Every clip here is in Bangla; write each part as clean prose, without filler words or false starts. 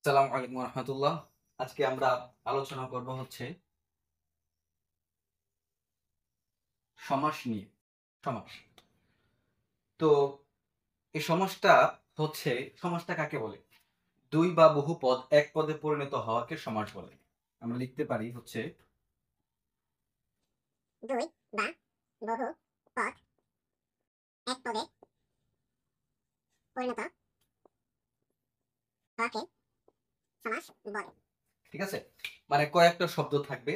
আসসালামু আলাইকুম রহমতুল্লাহ। আজকে আমরা আলোচনা করব হচ্ছে সমাস নিয়ে। সমাস। তো এই সমাসটা হচ্ছে, সমাসটা কাকে বলে? দুই বা বহু পদ এক পদে পরিণত হওয়াকে সমাস বলে। আমরা লিখতে পারি হচ্ছে দুই বা বহু পদ এক পদে পরিণত হওয়াকে সমাস বলে। ঠিক আছে, মানে কয়েকটা শব্দ থাকবে,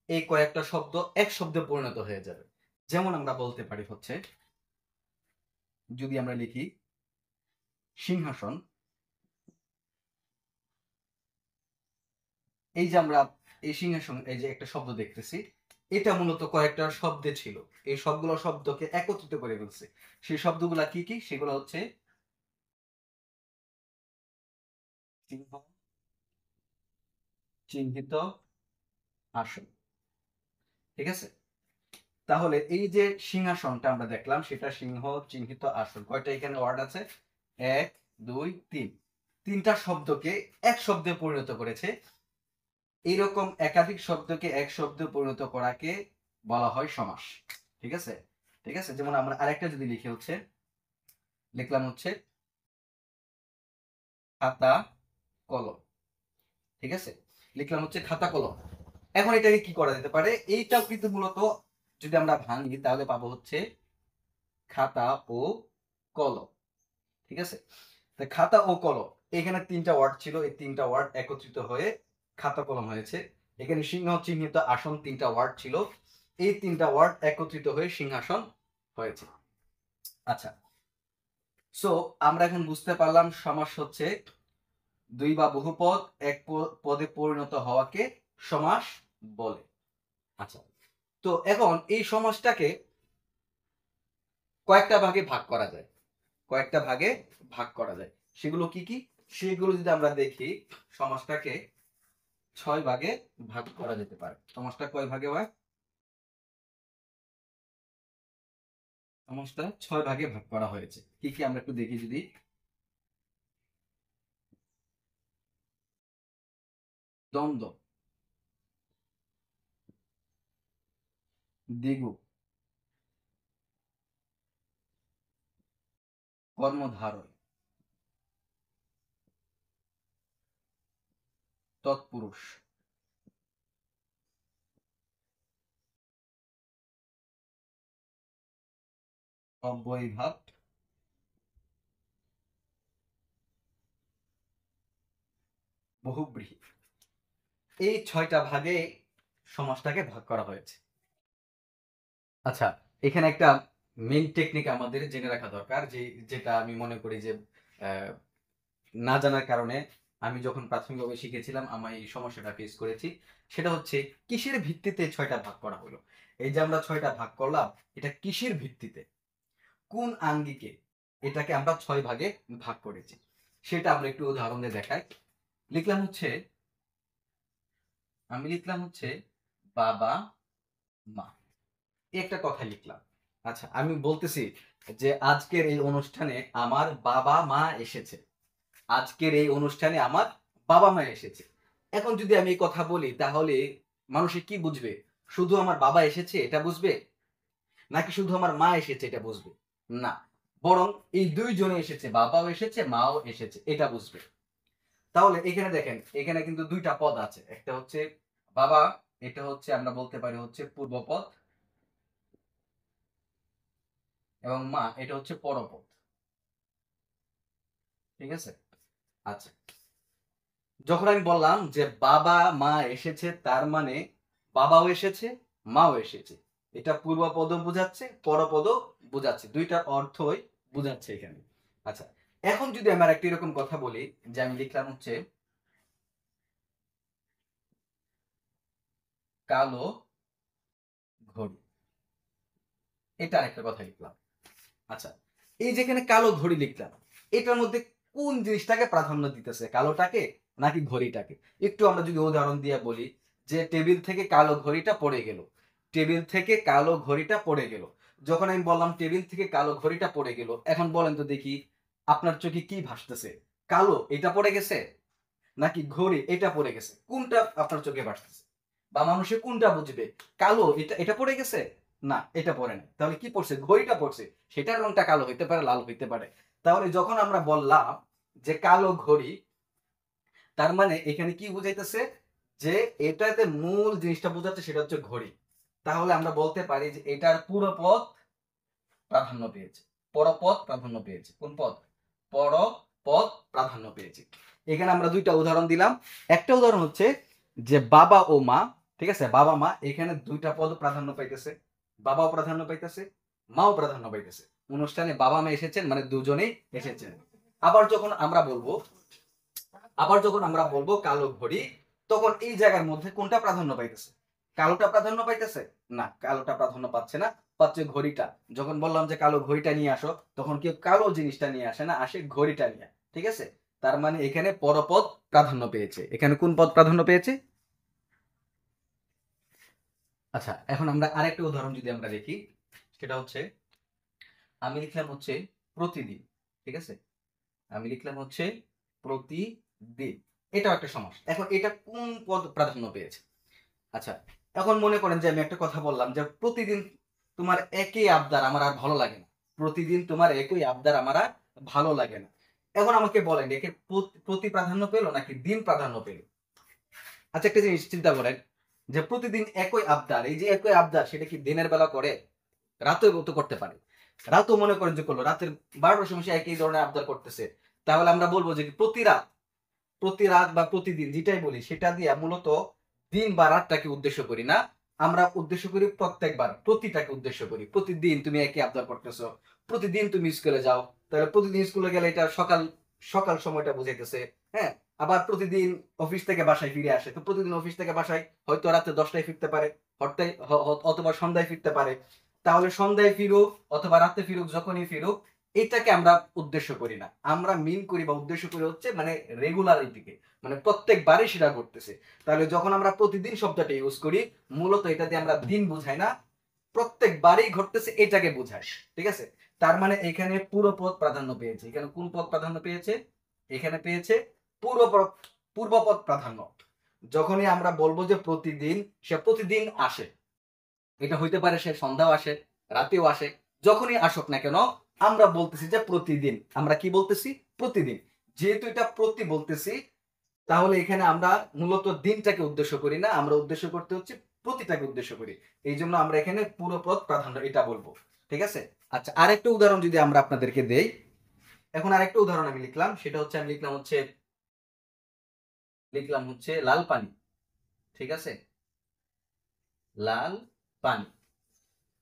এই কয়েকটা শব্দ এক শব্দে পরিণত হয়ে যাবে। যেমন আমরা বলতে পারি হচ্ছে, যদি আমরা লিখি সিংহাসন, এই যে আমরা এই সিংহাসন, এই যে একটা শব্দ দেখতেছি, এটা মূলত কয়েকটা শব্দে ছিল। এই সবগুলো শব্দকে একত্রিত করে ফেলছে। সেই শব্দগুলা কি কি? সেগুলো হচ্ছে সিংহ, চিহ্নিত, আসন। ঠিক আছে, তাহলে এই যে সিংহাসনটা আমরা দেখলাম, সেটা সিংহ, চিহ্নিত, আসন, কয়টা এখানে ওয়ার্ড আছে? এক, দুই, তিন। তিনটা শব্দকে এক শব্দে পরিণত করেছে। এইরকম একাধিক শব্দকে এক শব্দে পরিণত করাকে বলা হয় সমাস। ঠিক আছে, ঠিক আছে। যেমন আমরা আরেকটা যদি লিখে হচ্ছে, লিখলাম হচ্ছে খাতা কলম। ঠিক আছে, লিখলাম হচ্ছে খাতা কলম। এখন এটাকে কি করা যেতে পারে? এইটাও কিন্তু মূলত যদি আমরা ভাঙি তাহলে পাবো হচ্ছে খাতা ও কলম। ঠিক আছে, তো খাতা ও কলম, এখানে তিনটা ওয়ার্ড ছিল, এই তিনটা ওয়ার্ড একত্রিত হয়ে খাতা কলম হয়েছে। এখানে সিংহ, চিহ্নিত, আসন তিনটা ওয়ার্ড ছিল, এই তিনটা ওয়ার্ড একত্রিত হয়ে সিংহাসন হয়েছে। আচ্ছা, সো আমরা এখন বুঝতে পারলাম সমাস হচ্ছে দুই বা বহু পদ এক পদে পরিণত হওয়াকে সমাস বলে। আচ্ছা, তো এখন এই সমাসটাকে কয়েকটা ভাগে ভাগ করা যায়। কয়েকটা ভাগে ভাগ করা যায়, সেগুলো কি কি? সেগুলো যদি আমরা দেখি, সমাসটাকে 6 ভাগে ভাগ করা যেতে পারে। সমাসটা কয় ভাগে হয়? সমাসটা 6 ভাগে ভাগ করা হয়েছে। কি কি আমরা একটু দেখি যদি। দ্বন্দ্ব, দ্বিগু, কর্মধারয়, তৎপুরুষ, অব্যয়ীভাব, বহুব্রীহি। এই 6টা ভাগে সমাসটাকে ভাগ করা হয়েছে। আচ্ছা, এখানে একটা মেইন টেকনিক আমাদের জেনে রাখা দরকার, যে যেটা আমি মনে করি যে আহ, না জানার কারণে আমি যখন প্রাথমিকভাবে শিখেছিলাম আমি এই সমস্যাটা ফেস করেছি। সেটা হচ্ছে কিসের ভিত্তিতে 6টা ভাগ করা হলো। এই যে আমরা 6টা ভাগ করলাম, এটা কিসের ভিত্তিতে, কোন আঙ্গিকে এটাকে আমরা 6 ভাগে ভাগ করেছি, সেটা আমরা একটু উদাহরণ দিয়ে দেখাই। লিখলাম হচ্ছে, আমি লিখলাম হচ্ছে বাবা মা, এই একটা কথা লিখলাম। আচ্ছা, আমি বলতেছি যে আজকের এই অনুষ্ঠানে আমার বাবা মা এসেছে। আজকের এই অনুষ্ঠানে আমার বাবা মা এসেছে। এখন যদি আমি এই কথা বলি, তাহলে মানুষে কি বুঝবে? শুধু আমার বাবা এসেছে এটা বুঝবে, নাকি শুধু আমার মা এসেছে এটা বুঝবে? না, বরং এই দুইজনে এসেছে, বাবাও এসেছে মাও এসেছে, এটা বুঝবে। তাহলে এখানে দেখেন, এখানে কিন্তু দুইটা পদ আছে, একটা হচ্ছে বাবা, এটা হচ্ছে আমরা বলতে পারি হচ্ছে পূর্বপদ, এবং মা এটা হচ্ছে পরপদ। ঠিক আছে, আচ্ছা, যখন আমি বললাম যে বাবা মা এসেছে, তার মানে বাবাও এসেছে মাও এসেছে, এটা পূর্বপদ বোঝাচ্ছে, পরপদ বোঝাচ্ছে, দুইটার অর্থই বোঝাচ্ছে এখানে। আচ্ছা, এখন যদি আমার একটা এরকম কথা বলি, যে আমি লিখলাম হচ্ছে কালো ঘড়ি, এটা আরেকটা কথা লিখলাম। আচ্ছা, এই যেখানে কালো ঘড়ি লিখলাম, এটার মধ্যে কোন জিনিসটাকে প্রাধান্য দিতেছে, কালোটাকে নাকি ঘড়িটাকে? একটু আমরা যদি উদাহরণ দিয়ে বলি, যে টেবিল থেকে কালো ঘড়িটা পড়ে গেল, টেবিল থেকে কালো ঘড়িটা পড়ে গেল। যখন আমি বললাম টেবিল থেকে কালো ঘড়িটা পড়ে গেল, এখন বলেন তো দেখি আপনার চোখে কি ভাসতেছে? কালো এটা পড়ে গেছে, নাকি ঘড়ি এটা পড়ে গেছে, কোনটা আপনার চোখে ভাসতেছে বা মানুষে কোনটা বুঝবে? কালো এটা এটা পড়ে গেছে, না এটা পড়ে না, তাহলে কি পড়ছে? ঘড়িটা পড়ছে, সেটার রংটা কালো হইতে পারে, লাল হইতে পারে। তাহলে যখন আমরা বললাম যে কালো ঘড়ি, তার মানে এখানে কি বুঝাইতেছে? যে এটাতে মূল জিনিসটা বোঝাচ্ছে সেটা হচ্ছে ঘড়ি। তাহলে আমরা বলতে পারি যে এটার পুরো পদ প্রাধান্য পেয়েছে, পরপদ প্রাধান্য পেয়েছে। কোন পদ? পরপদ প্রাধান্য পেয়েছে। এখানে আমরা দুইটা উদাহরণ দিলাম। একটা উদাহরণ হচ্ছে যে বাবা ও মা, ঠিক আছে, বাবা মা এখানে দুইটা পদ প্রাধান্য পাইতেছে, বাবাও প্রাধান্য পাইতেছে, মাও প্রাধান্য পাইতেছে। অনুষ্ঠানে বাবা মা এসেছেন মানে দুজনেই এসেছেন। আবার যখন আমরা বলবো কালো ঘড়ি, তখন এই জায়গার মধ্যে কোনটা প্রাধান্য পাইতেছে? কালোটা প্রাধান্য পাইতেছে? না, কালোটা প্রাধান্য পাচ্ছে না, পাচ্ছে ঘড়িটা। যখন বললাম যে কালো ঘড়িটা নিয়ে আসো, তখন কেউ কালো জিনিসটা নিয়ে আসে না, আসে ঘড়িটা নিয়ে। ঠিক আছে, তার মানে এখানে পরপদ প্রাধান্য পেয়েছে। এখানে কোন পদ প্রাধান্য পেয়েছে? আচ্ছা, এখন আমরা আরেকটা উদাহরণ যদি আমরা দেখি, সেটা হচ্ছে আমি লিখলাম হচ্ছে প্রতিদিন। ঠিক আছে, আমি লিখলাম হচ্ছে প্রতিদিন, এটাও একটা সমাস। এখন এটা কোন পদ প্রাধান্য পেয়েছে? আচ্ছা, এখন মনে করেন যে আমি একটা কথা বললাম যে প্রতিদিন তোমার একই আবদার আমার আর ভালো লাগে না, প্রতিদিন তোমার একই আবদার আমার আর ভালো লাগে না। এখন আমাকে বলেন একে প্রতি প্রাধান্য পেলো নাকি দিন প্রাধান্য পেলো? আচ্ছা, একটা জিনিস চিন্তা করেন যে প্রতিদিন একই আবদার, এই যে একই আবদার, সেটা কি দিনের বেলা করে? রাতেও তো করতে পারে। রাতও মনে করেন যে করলো, রাতের 12টার সময় সে একই ধরনের আবদার করতেছে। তাহলে আমরা বলবো যে প্রতি রাত বা প্রতিদিন যেটাই বলি সেটা দিয়ে মূলত দিন বা রাতটাকে উদ্দেশ্য করি না, আমরা উদ্দেশ্য করি প্রত্যেকবার প্রতিটাকে উদ্দেশ্য করি। প্রতিদিন তুমি একই আবদার করতেছো, প্রতিদিন তুমি স্কুলে যাও, তাহলে প্রতিদিন স্কুলে গেলে এটা সকাল সকাল সময়টা বুঝাইতেছে। হ্যাঁ, আবার প্রতিদিন অফিস থেকে বাসায় ফিরে আসে, তো প্রতিদিন অফিস থেকে বাসায় হয়তো রাতে 10টায় ফিরতে পারে, অথবা সন্ধ্যায় ফিরতে পারে। তাহলে সন্ধ্যায় ফিরুক অথবা রাতে ফিরুক, যখনই ফিরুক, এটাকে আমরা উদ্দেশ্য করি না, আমরা মিন করি বা উদ্দেশ্য করি হচ্ছে মানে রেগুলারিটিকে, মানে প্রত্যেকবারই সেটা ঘটতেছে। তাহলে যখন আমরা প্রতিদিন শব্দটা ইউজ করি, মূলত এটা দিয়ে আমরা দিন বুঝাই না, প্রত্যেকবারই ঘটতেছে এটাকে বুঝায়। ঠিক আছে, তার মানে এখানে পুরো পদ প্রাধান্য পেয়েছে। এখানে কোন পদ প্রাধান্য পেয়েছে? এখানে পেয়েছে পূর্বপদ প্রাধান্য। যখনই আমরা বলবো যে প্রতিদিন, সে প্রতিদিন আসে, এটা হইতে পারে সে সন্ধ্যাও আসে, রাতেও আসে, যখনই আসুক না কেন আমরা বলতেছি যে প্রতিদিন। আমরা কি বলতেছি? প্রতিদিন। যেহেতু এটা প্রতি বলতেছি, তাহলে এখানে আমরা মূলত দিনটাকে উদ্দেশ্য করি না, আমরা উদ্দেশ্য করতে হচ্ছে প্রতিটাকে উদ্দেশ্য করি। এই জন্য আমরা এখানে পুরো পদ প্রাধান্য এটা বলবো। ঠিক আছে, আচ্ছা, আরেকটা উদাহরণ যদি আমরা আপনাদেরকে দেই, এখন আরেকটা উদাহরণ আমি লিখলাম, সেটা হচ্ছে আমি লিখলাম হচ্ছে লাল পানি। ঠিক আছে, লাল পানি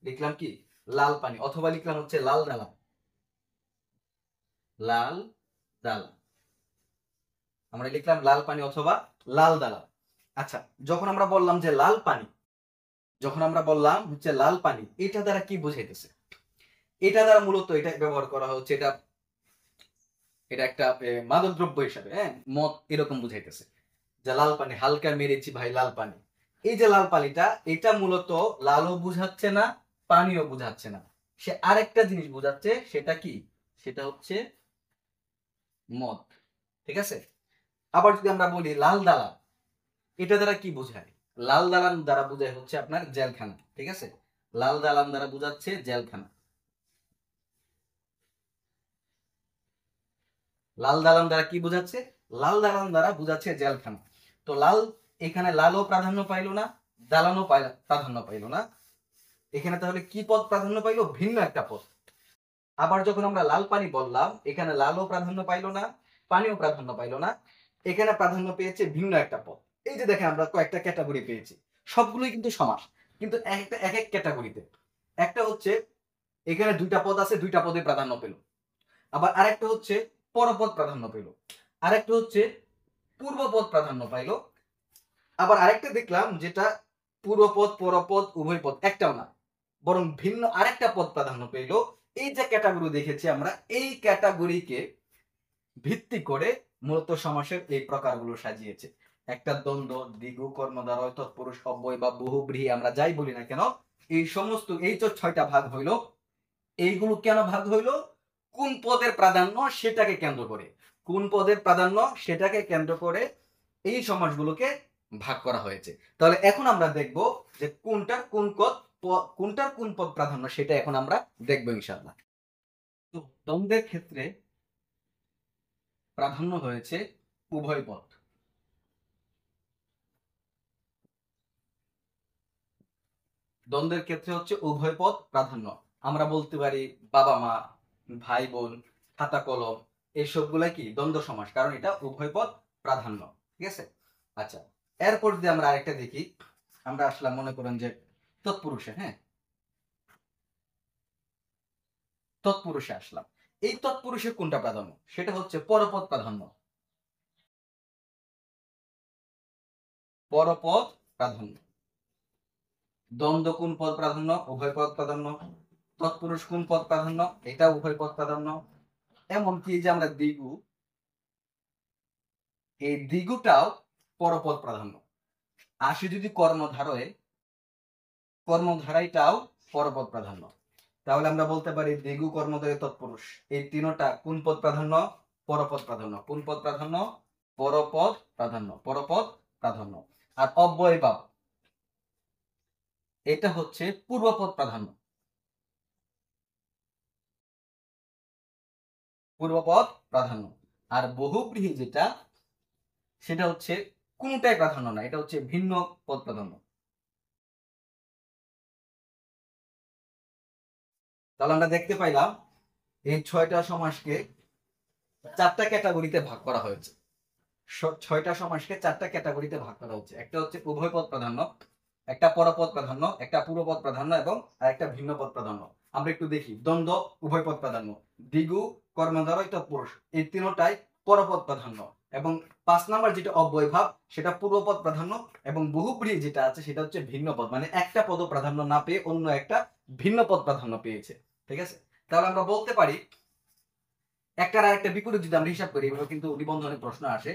লিখলাম, কি লাল পানি, অথবা লিখলাম হচ্ছে লাল ডালা, লাল ডালা। আমরা লিখলাম লাল পানি অথবা লাল ডালা। আচ্ছা, যখন আমরা বললাম যে লাল পানি, যখন আমরা বললাম হচ্ছে লাল পানি, এটা দ্বারা কি বুঝাইতেছে? এটা দ্বারা মূলত এটা ব্যবহার করা হচ্ছে, এটা এটা একটা মাদক দ্রব্য হিসাবে, হ্যাঁ, মদ এরকম বুঝাইতেছে যে লাল পানি, হালকা মেরেছি ভাই লাল পানি। এই যে লাল পানিটা, এটা মূলত লালও বুঝাচ্ছে না, পানিও বুঝাচ্ছে না, সে আরেকটা জিনিস বুঝাচ্ছে। সেটা কি? সেটা হচ্ছে মদ। ঠিক আছে, আবার যদি আমরা বলি লাল দালান, এটা দ্বারা কি বোঝায়? লাল দালান দ্বারা বোঝায় হচ্ছে আপনার জেলখানা। ঠিক আছে, লাল দালান দ্বারা বোঝাচ্ছে জেলখানা। লাল দালান দ্বারা কি বোঝাচ্ছে? লাল দালান দ্বারা বোঝাচ্ছে জেলখানা। তো লাল, এখানে লালও প্রাধান্য পাইলো না, দালানও প্রাধান্য পাইলো না, এখানে তাহলে কি পদ প্রাধান্য পাইলো? ভিন্ন একটা পদ। আবার যখন আমরা লাল পানি বললাম, এখানে লালও প্রাধান্য পাইলো না, পানিও প্রাধান্য পাইলো না, এখানে প্রাধান্য পেয়েছে ভিন্ন একটা পদ। এই যে দেখেন আমরা কয়েকটা ক্যাটাগরি পেয়েছি, সবগুলোই কিন্তু সমাস, কিন্তু এক এক ক্যাটাগরিতে। একটা হচ্ছে এখানে দুইটা পদ আছে, দুইটা পদে প্রাধান্য পেল। আবার আরেকটা হচ্ছে পরপদ প্রাধান্য পেল, আরেকটা হচ্ছে পূর্বপদ প্রাধান্য পাইলো। আবার আরেকটা দেখলাম যেটা পূর্বপদ পরপদ উভয় পদ একটাও না, বরং ভিন্ন আরেকটা পদ প্রাধান্য পেল। এই যে ক্যাটাগরি দেখেছি আমরা, এই ক্যাটাগরিকে ভিত্তি করে মূলত সমাসের এই প্রকারগুলো সাজিয়েছে। একটা দ্বন্দ্ব, দ্বিগু, কর্মদ্বারয়, তৎপুরুষ, অব্যয় বা বহুব্রীহি আমরা যাই বলি না কেন, এই সমস্ত, এই তো 6টা ভাগ হইলো। এইগুলো কেন ভাগ হইলো? কোন পদের প্রাধান্য সেটাকে কেন্দ্র করে, কোন পদের প্রাধান্য সেটাকে কেন্দ্র করে এই সমাসগুলোকে ভাগ করা হয়েছে। তাহলে এখন আমরা দেখব যে কোনটার কোন পদ প্রাধান্য, সেটা এখন আমরা দেখবো ইনশাআল্লাহ। তো দ্বন্দ্বের ক্ষেত্রে প্রাধান্য হয়েছে উভয় পদ। দ্বন্দ্বের ক্ষেত্রে হচ্ছে উভয় পদ প্রাধান্য। আমরা বলতে পারি বাবা মা, ভাই বোন, খাতা কলম, এই সবগুলাই কি দ্বন্দ্ব সমাস, কারণ এটা উভয় পদ প্রাধান্য। ঠিক আছে। আচ্ছা, এরপর যদি আমরা আরেকটা দেখি, আমরা আসলাম মনে করেন যে তৎপুরুষে, হ্যাঁ, তৎপুরুষে আসলাম। এই তৎপুরুষের কোনটা প্রাধান্য? সেটা হচ্ছে পরপদ প্রাধান্য। পরপদ প্রাধান্য। দ্বন্দ্ব কোন পদ প্রাধান্য? উভয় পদ প্রাধান্য। তৎপুরুষ কোন পদ প্রাধান্য? এটা উভয় পদ প্রাধান্য। এমনকি যে আমরা দ্বিগু, এই দ্বিগুটাও পরপদ প্রাধান্য। আসে যদি কর্মধারয়, কর্মধারাইটাও পরপদ প্রাধান্য। তাহলে আমরা বলতে পারি দ্বিগু, কর্মধারয়, তৎপুরুষ, এই তিনটা কোন পদ প্রাধান্য? পরপদ প্রাধান্য। কোন পদ প্রাধান্য? পরপদ প্রাধান্য। পরপদ প্রাধান্য। আর অব্যয়ভাব, এটা হচ্ছে পূর্বপদ প্রাধান্য। পূর্বপদ প্রাধান্য। আর বহুব্রীহি যেটা, সেটা হচ্ছে কোনটাই প্রাধান্য না, এটা হচ্ছে ভিন্ন পদ প্রাধান্য। তাহলে আমরা দেখতে পাইলাম এই 6টা সমাসকে 4টা ক্যাটাগরিতে ভাগ করা হয়েছে। 6টা সমাসকে 4টা ক্যাটাগরিতে ভাগ করা হচ্ছে। একটা হচ্ছে উভয় পদ প্রাধান্য, একটা পরপদ প্রাধান্য, একটা পূর্বপদ প্রাধান্য এবং আরেকটা ভিন্ন পদ প্রাধান্য। আমরা একটু দেখি। দ্বন্দ্ব উভয় পদ প্রাধান্য, দ্বিগু, কর্মধারয়, তৎপুরুষ, এই তিনটাই পরপদ প্রাধান্য। এবং 5 নাম্বার যেটা অব্যয়ভাব, সেটা পূর্বপদ প্রাধান্য। এবং বহুব্রীহি যেটা আছে সেটা হচ্ছে ভিন্ন পদ, মানে একটা পদ প্রাধান্য না পেয়ে অন্য একটা ভিন্ন পদ প্রাধান্য পেয়েছে। ঠিক আছে। তাহলে আমরা বলতে পারি একটার আর একটা বিপরীত যদি আমরা হিসাব করি, এভাবে কিন্তু নিবন্ধনে প্রশ্ন আসে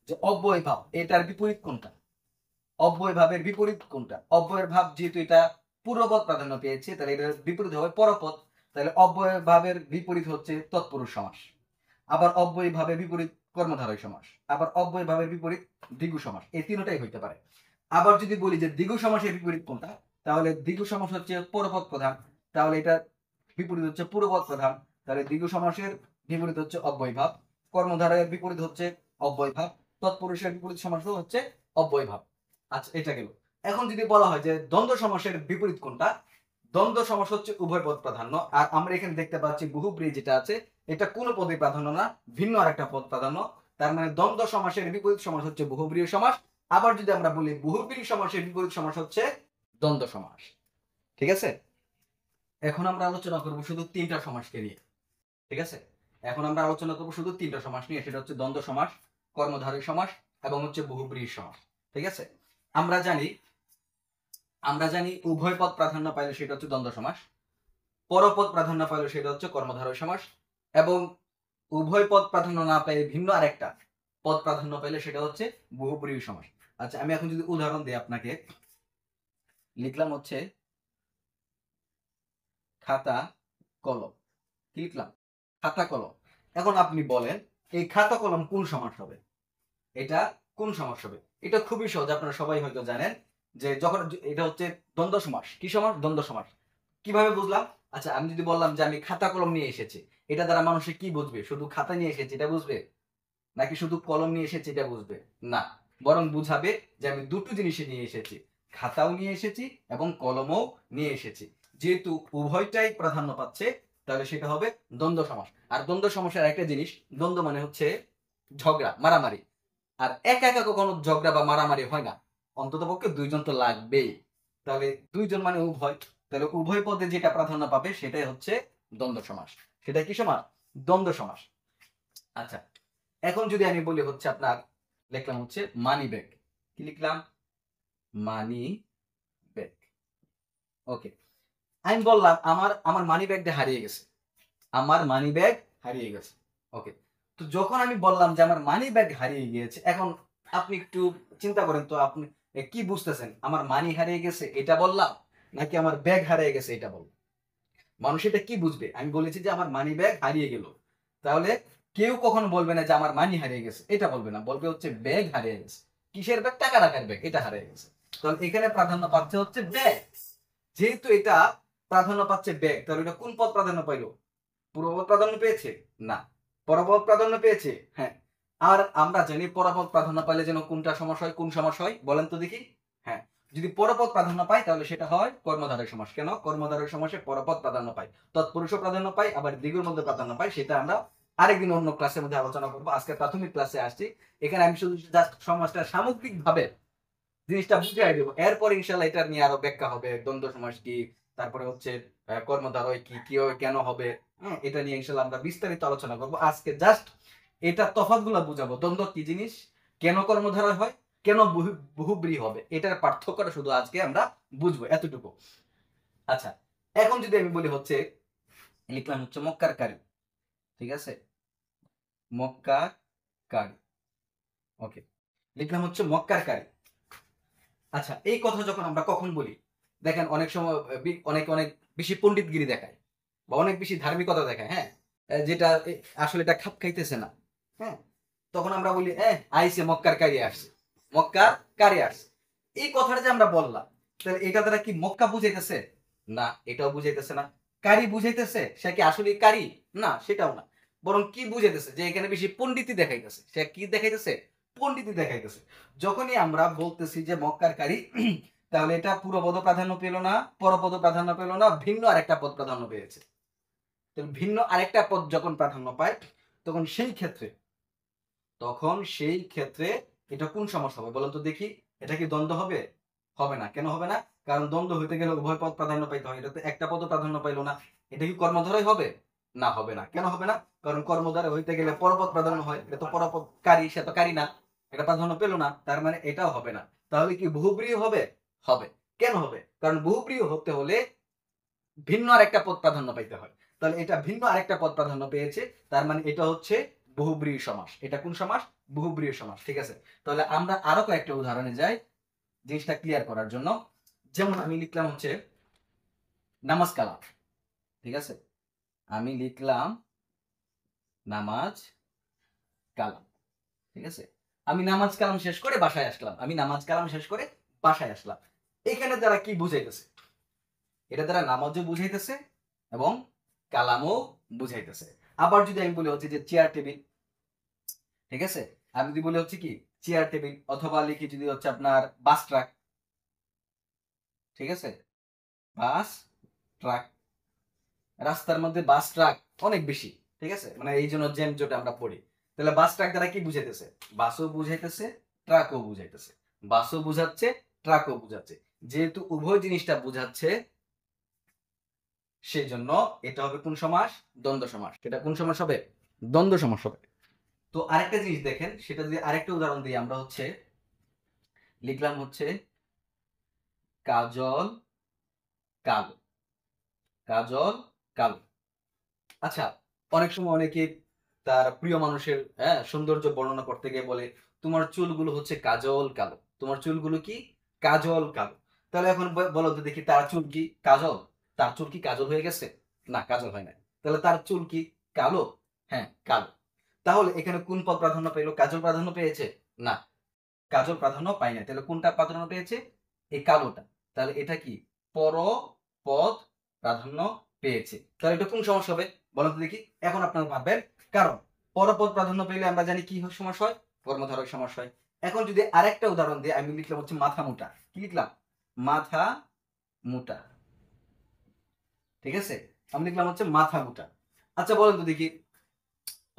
যে অব্যয়ভাব, এটার বিপরীত কোনটা? অব্যয়ভাবের বিপরীত কোনটা? অব্যয়ভাব যেহেতু এটা পূর্বপদ প্রাধান্য পেয়েছে, তাহলে এটার বিপরীত হবে পরপদ। তাহলে অব্যয়ভাবের বিপরীত হচ্ছে তৎপুরুষ সমাস। আবার অব্যয়ভাবের বিপরীত কর্মধারয় সমাস। আবার অব্যয়ভাবের বিপরীত দ্বিগু সমাস। এই তিনটাই হইতে পারে। আবার যদি বলি যে দ্বিগু সমাসের বিপরীত কোনটা, তাহলে দ্বিগু সমাস হচ্ছে পরপদ প্রধান, তাহলে এটা বিপরীত হচ্ছে পূর্বপদ প্রধান। তাহলে দ্বিগু সমাসের বিপরীত হচ্ছে অব্যয়ভাব, কর্মধারয়ের বিপরীত হচ্ছে অব্যয়ভাব, তৎপুরুষের বিপরীত সমাস হচ্ছে অব্যয়ভাব। আচ্ছা, এটা গেল। এখন যদি বলা হয় যে দ্বন্দ্ব সমাসের বিপরীত কোনটা, দ্বন্দ্ব সমাস হচ্ছে উভয় পদ প্রাধান্য। আর আমরা এখানে দেখতে পাচ্ছি বহুব্রীহি যেটা আছে, এটা কোনো পদে প্রাধান্য না, ভিন্ন আর একটা পদ প্রাধান্য। তার মানে দ্বন্দ্ব সমাসের বিপরীত সমাস হচ্ছে বহুব্রীহি সমাস। আবার যদি আমরা বলি বহুব্রীহি সমাসের বিপরীত সমাস হচ্ছে দ্বন্দ্ব সমাস। ঠিক আছে। এখন আমরা আলোচনা করব শুধু 3টা সমাসকে নিয়ে। ঠিক আছে। এখন আমরা আলোচনা করব শুধু 3টা সমাস নিয়ে, সেটা হচ্ছে দ্বন্দ্ব সমাস, কর্মধারয় সমাস এবং হচ্ছে বহুব্রীহি সমাস। ঠিক আছে। আমরা জানি উভয় পদ প্রাধান্য পাইলে সেটা হচ্ছে দ্বন্দ্ব সমাস, পরপদ প্রাধান্য পাইলে সেটা হচ্ছে কর্মধারয় সমাস, এবং উভয় পদ প্রাধান্য না পাইলে ভিন্ন আরেকটা পদ প্রাধান্য পাইলে সেটা হচ্ছে বহুব্রীহি সমাস। আচ্ছা, আমি এখন যদি উদাহরণ দিই আপনাকে, লিখলাম হচ্ছে খাতা কলম। কি লিখলাম? খাতা কলম। এখন আপনি বলেন এই খাতা কলম কোন সমাস হবে? এটা কোন সমাস হবে? এটা খুবই সহজ, আপনারা সবাই হয়তো জানেন যে যখন এটা হচ্ছে দ্বন্দ্ব সমাস। কি সমাস? দ্বন্দ্ব সমাস। কিভাবে বুঝলাম? আচ্ছা, আমি যদি বললাম যে আমি খাতা কলম নিয়ে এসেছি, এটা দ্বারা মানুষে কি বুঝবে? শুধু খাতা নিয়ে এসেছি এটা বুঝবে, নাকি শুধু কলম নিয়ে এসেছি এটা বুঝবে? না, বরং বুঝাবে যে আমি দুটো জিনিসই নিয়ে এসেছি, খাতাও নিয়ে এসেছি এবং কলমও নিয়ে এসেছি। যেহেতু উভয়টাই প্রাধান্য পাচ্ছে, তাহলে সেটা হবে দ্বন্দ্ব সমাস। আর দ্বন্দ্ব সমাসের একটা জিনিস, দ্বন্দ্ব মানে হচ্ছে ঝগড়া, মারামারি। আর একা একা কখনো ঝগড়া বা মারামারি হয় না, অন্তত পক্ষে দুইজন তো লাগবেই। তাহলে দুইজন মানে উভয়, তাহলে উভয় পদে যেটা প্রাধান্য পাবে সেটাই হচ্ছে দ্বন্দ্ব সমাস। সেটা কি সমাস? দ্বন্দ্ব সমাস। আচ্ছা, এখন যদি আমি বলি হচ্ছে আপনার, লিখলাম হচ্ছে মানি ব্যাগ। কি লিখলাম? Money bag. ওকে। আমি বললাম আমার মানি ব্যাগটা হারিয়ে গেছে। আমার মানি ব্যাগ হারিয়ে গেছে। ওকে। তো যখন আমি বললাম যে আমার মানি ব্যাগ হারিয়ে গিয়েছে, এখন আপনি একটু চিন্তা করেন তো, আপনি কি বুঝতেছেন? আমার মানি হারিয়ে গেছে এটা বললাম, নাকি আমার ব্যাগ হারিয়ে গেছে এটা বললাম? মানুষ এটা কি বুঝবে? আমি বলেছি যে আমার মানি ব্যাগ হারিয়ে গেল, তাহলে কেউ কখনো বলবে না যে আমার মানি হারিয়ে গেছে, এটা বলবে না, বলবে হচ্ছে ব্যাগ হারিয়ে গেছে। কিসের ব্যাগ? টাকা রাখার ব্যাগ, এটা হারিয়ে গেছে। তাহলে এখানে প্রাধান্য পাচ্ছে হচ্ছে ব্যাগ। যেহেতু এটা প্রাধান্য পাচ্ছে ব্যাগ, তাহলে এটা কোন পদ প্রাধান্য পাইলো? পূর্বপদ প্রাধান্য পেয়েছে? না। পরপদ প্রাধান্য পেয়েছে? হ্যাঁ। আর আমরা জানি পরপদ প্রাধান্য পাইলে যেন কোনটা সমাস হয়? কোন সমাস হয় বলেন তো দেখি? হ্যাঁ, যদি পরপদ প্রাধান্য পায় তাহলে সেটা হয় কর্মধারয় সমাস। কেন? কর্মধারয় সমাসে পরপদ প্রাধান্য পায়, তৎপুরুষও প্রাধান্য পায়, আবার দ্বিগুর মধ্যে প্রাধান্য পায়। সেটা আমরা আরেকদিন অন্য ক্লাসের মধ্যে আলোচনা করবো। আজকে প্রাথমিক ক্লাসে আসছি, এখানে আমি শুধু জাস্ট সমাজটা সামগ্রিক ভাবে জিনিসটা বুঝাই দেবো। এরপর ইনশাল্লাহ এটা নিয়ে আরো ব্যাখ্যা হবে, দ্বন্দ্ব সমাস কি, তারপরে হচ্ছে কর্মধারয় কি, কি কেন হবে, হ্যাঁ, এটা নিয়ে ইনশাল্লাহ আমরা বিস্তারিত আলোচনা করবো। আজকে জাস্ট এটা তফাৎ গুলা বুঝাবো, দ্বন্দ্ব কি জিনিস, কেন কর্মধারয় হয়, কেন বহুব্রী হবে, এটার পার্থক্যটা শুধু আজকে আমরা বুঝবো, এতটুকু। আচ্ছা, এখন যদি আমি বলি হচ্ছে, লিখলাম হচ্ছে মক্কার কারি, ঠিক আছে, মক্কার কারি, ওকে, লিখলাম হচ্ছে মক্কার কারি। আচ্ছা, এই কথা যখন আমরা কখন বলি, দেখেন অনেক সময় অনেক অনেক বেশি পণ্ডিতগিরি দেখায় বা অনেক বেশি ধার্মিকতা দেখায়, হ্যাঁ, যেটা আসলে এটা খাপ খাইতেছে না, হ্যাঁ, তখন আমরা বলি আইসে মক্কার কারি আসছে, মক্কার কারি আসছে। এই কথাটা যে আমরা বললাম, তাহলে এটা দ্বারা কি মক্কা বুঝাইতেছে? না, এটাও বুঝাইতেছে না। কারি বুঝাইতেছে? সে কি আসলে কারি? না, সেটাও না। বরং কি বুঝাইতেছে? যে এখানে বেশি পণ্ডিতি দেখাইতেছে। সে কি দেখাইতেছে? পণ্ডিতি দেখাইতেছে। যখনই আমরা বলতেছি যে মক্কার কারি, তাহলে এটা পূর্বপদ প্রাধান্য পেল না, পরপদ প্রাধান্য পেল না, ভিন্ন আরেকটা পদ প্রাধান্য পেয়েছে। ভিন্ন আরেকটা পদ যখন প্রাধান্য পায়, তখন সেই ক্ষেত্রে এটা কোন সমাস হবে বলতো দেখি? এটা কি দ্বন্দ্ব হবে? হবে না। কেন হবে না? কারণ দ্বন্দ্ব হইতে গেলে উভয় পদ প্রাধান্য পাইতে হয়, এটা তো একটা পদ প্রাধান্য পাইলো না। এটা কি কর্মধারয় হবে? না, হবে না। কেন হবে না? কারণ কর্মধারয় হইতে গেলে পরপদ প্রাধান্য হয়, এটা তো পরপদকারী, সে তো কারী না, এটা প্রাধান্য পেলো না, তার মানে এটাও হবে না। তাহলে কি বহুব্রীহি হবে? হবে। কেন হবে? কারণ বহুব্রীহি হতে হলে ভিন্ন আরেকটা পদ প্রাধান্য পাইতে হয়। তাহলে এটা ভিন্ন আরেকটা পদ প্রাধান্য পেয়েছে, তার মানে এটা হচ্ছে বহুব্রীহি সমাস। এটা কোন সমাস? বহুব্রীহি সমাস। ঠিক আছে, তাহলে আমরা আরো কয়েকটা উদাহরণে যাই জিনিসটা ক্লিয়ার করার জন্য। যেমন আমি লিখলাম হচ্ছে নামাজ কালাম, ঠিক আছে, আমি লিখলাম নামাজ কালাম, ঠিক আছে, আমি নামাজ কালাম শেষ করে বাসায় আসলাম, আমি নামাজ কালাম শেষ করে বাসায় আসলাম। এখানে দ্বারা কি বুঝাইতেছে? এটা দ্বারা নামাজও বুঝাইতেছে এবং কালামও বুঝাইতেছে। আবার যদি আমি বলি হচ্ছে যে চেয়ার টেবিল, ঠিক আছে, আমি যদি বলি হচ্ছে কি চেয়ার টেবিল, অথবা লিখি যদি হচ্ছে আপনার বাস ট্রাক, ঠিক আছে, বাস ট্রাক, রাস্তার মধ্যে বাস ট্রাক অনেক বেশি, ঠিক আছে, মানে এই জন্য জ্যাম জোটে আমরা পড়ি। তাহলে বাস ট্রাক দ্বারা কি বুঝাইতেছে? বাসও বুঝাইতেছে, ট্রাকও বুঝাইতেছে, বাসও বুঝাচ্ছে, ট্রাকও বুঝাচ্ছে। যেহেতু উভয় জিনিসটা বুঝাচ্ছে, সেই জন্য এটা হবে কোন সমাস? দ্বন্দ্ব সমাস। এটা কোন সমাস হবে? দ্বন্দ্ব সমাস হবে। তো আরেকটা জিনিস দেখেন, সেটা যদি আরেকটা উদাহরণ দিই, আমরা হচ্ছে লিখলাম হচ্ছে কাজল কালো, কাজল কালো। আচ্ছা, অনেক সময় অনেকে তার প্রিয় মানুষের সৌন্দর্য বর্ণনা করতে গিয়ে বলে তোমার চুলগুলো হচ্ছে কাজল কালো, তোমার চুলগুলো কি কাজল কালো। তাহলে এখন বলো তো দেখি, তার চুল কি কাজল? তার চুল কি কাজল হয়ে গেছে? না, কাজল হয় না। তাহলে তার চুল কি কালো? হ্যাঁ, কালো। তাহলে এখানে কোন পদ প্রাধান্য পেলো? কাজল প্রাধান্য পেয়েছে? না, কাজল প্রাধান্য পায় না। তাহলে কোনটা প্রাধান্য পেয়েছে? এই কালোটা। তাহলে এটা কি পরপদ প্রাধান্য পেয়েছে। তাহলে এটা কোন সমাস হবে বলেন তো দেখি? এখন আপনারা ভাববেন, কারণ পরপদ প্রাধান্য পেলে আমরা জানি কি সমাস হয়? কর্মধারয় সমাস হয়। এখন যদি আরেকটা উদাহরণ দিই, আমি লিখলাম হচ্ছে মাথা মোটা। কি লিখলাম? মাথা মোটা, ঠিক আছে, আমি লিখলাম হচ্ছে মাথা মোটা। আচ্ছা বলেন তো দেখি,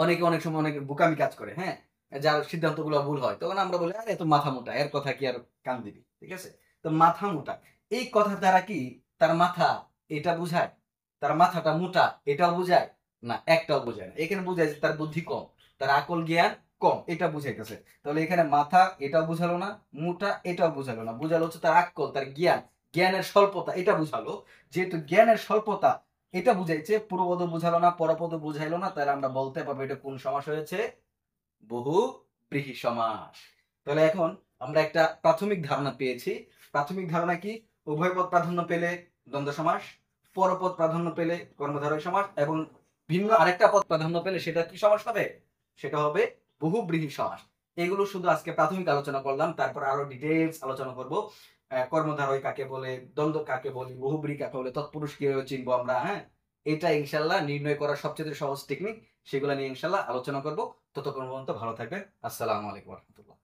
অনেকে অনেক সময় অনেক বোকামি কাজ করে, হ্যাঁ, যার সিদ্ধান্ত গুলো ভুল হয়, তখন আমরা বলি আরে তো মাথা মোটা, এর কথা কি আর কান দিবি, ঠিক আছে। তো মাথা মোটা, এই কথা দ্বারা কি তার মাথা এটা বুঝায়? তার মাথাটা মোটা এটাও বুঝায়? না, একটাও বুঝায় না। এখানে বুঝায় যে তার বুদ্ধি কম, তার আকল জ্ঞান কম, এটা বুঝাইতেছে। তাহলে এখানে মাথা এটাও বুঝালো না, মোটা এটাও বুঝালো না, বুঝালো হচ্ছে তার আকল, তার জ্ঞান, জ্ঞানের স্বল্পতা, এটা বুঝালো। যেহেতু জ্ঞানের স্বল্পতা এটা বুঝাইছে, পূর্বপদ বুঝালো না, পরপদ বুঝাইলো না, তাহলে আমরা বলতে পারবো এটা কোন সমাস হয়েছে? বহুব্রীহি সমাস। তাহলে এখন আমরা একটা প্রাথমিক ধারণা পেয়েছি। প্রাথমিক ধারণা কি? উভয় পদ প্রাধান্য পেলে দ্বন্দ্ব সমাস, পরপদ প্রাধান্য পেলে কর্মধারয় সমাস, এবং ভিন্ন আরেকটা পদ প্রাধান্য পেলে সেটা কি সমাস হবে? সেটা হবে বহুব্রীহি সমাস। এগুলো শুধু আজকে প্রাথমিক আলোচনা করলাম, তারপর আরো ডিটেইলস আলোচনা করব। কর্মধারয় কাকে বলে, দ্বন্দ্ব কাকে বলি, বহুব্রী কাকে বলে, তৎপুরুষ কিভাবে চিনবো আমরা, হ্যাঁ, এটা ইনশাল্লাহ নির্ণয় করার সবচেয়ে সহজ টেকনিক, সেগুলো নিয়ে ইনশাল্লাহ আলোচনা করব। ততক্ষণ পর্যন্ত ভালো থাকবেন। আসসালামু আলাইকুম রহমতুল্লাহ।